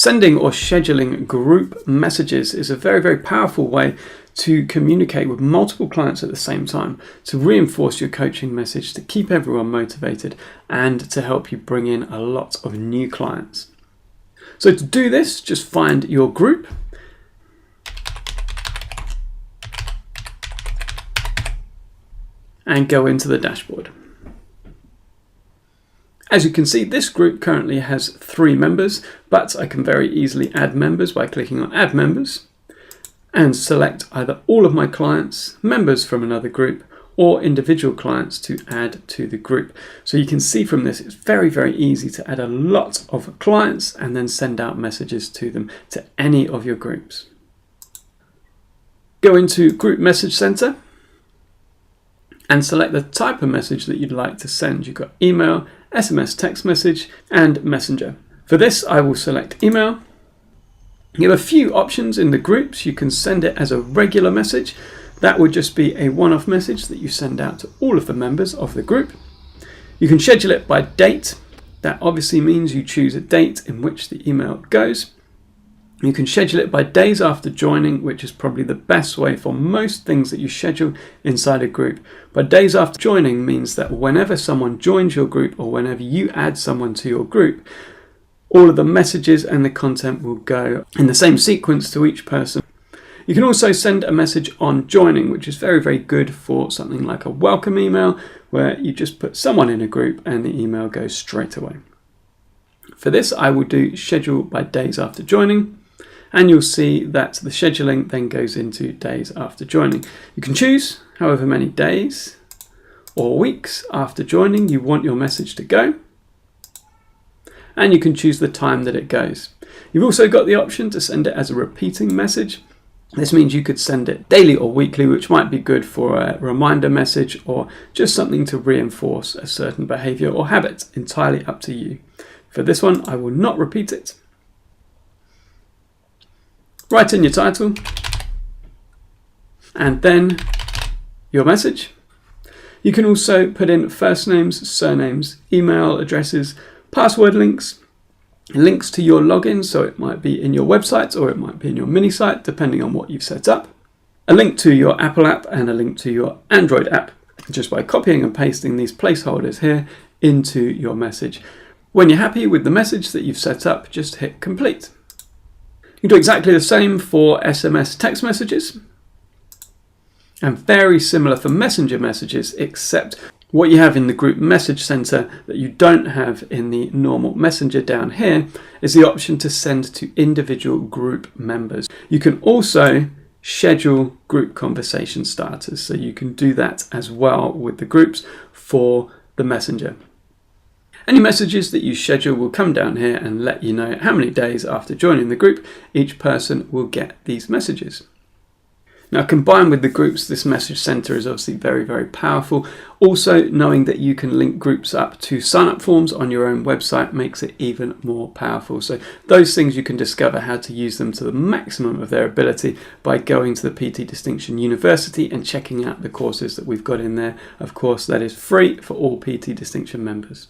Sending or scheduling group messages is a very, very powerful way to communicate with multiple clients at the same time, to reinforce your coaching message, to keep everyone motivated, and to help you bring in a lot of new clients. So to do this, just find your group. And go into the dashboard. As you can see, this group currently has 3 members, but I can very easily add members by clicking on Add Members and select either all of my clients, members from another group, or individual clients to add to the group. So you can see from this, it's very, very easy to add a lot of clients and then send out messages to them, to any of your groups. Go into Group Message Center and select the type of message that you'd like to send. You've got email, SMS text message, and messenger. For this, I will select email. You have a few options in the groups. You can send it as a regular message. That would just be a one-off message that you send out to all of the members of the group. You can schedule it by date. That obviously means you choose a date in which the email goes. You can schedule it by days after joining, which is probably the best way for most things that you schedule inside a group. But days after joining means that whenever someone joins your group or whenever you add someone to your group, all of the messages and the content will go in the same sequence to each person. You can also send a message on joining, which is very, very good for something like a welcome email, where you just put someone in a group and the email goes straight away. For this, I will do schedule by days after joining. And you'll see that the scheduling then goes into days after joining. You can choose however many days or weeks after joining you want your message to go. And you can choose the time that it goes. You've also got the option to send it as a repeating message. This means you could send it daily or weekly, which might be good for a reminder message or just something to reinforce a certain behavior or habit, entirely up to you. For this one, I will not repeat it. Write in your title and then your message. You can also put in first names, surnames, email addresses, password links, links to your login, so it might be in your website or it might be in your mini site, depending on what you've set up, a link to your Apple app and a link to your Android app, just by copying and pasting these placeholders here into your message. When you're happy with the message that you've set up, just hit complete. You can do exactly the same for SMS text messages and very similar for messenger messages, except what you have in the group message center that you don't have in the normal messenger down here is the option to send to individual group members. You can also schedule group conversation starters, so you can do that as well with the groups for the messenger. Any messages that you schedule will come down here and let you know how many days after joining the group each person will get these messages. Now, combined with the groups, this message center is obviously very, very powerful. Also, knowing that you can link groups up to sign-up forms on your own website makes it even more powerful. So those things, you can discover how to use them to the maximum of their ability by going to the PT Distinction University and checking out the courses that we've got in there. Of course, that is free for all PT Distinction members.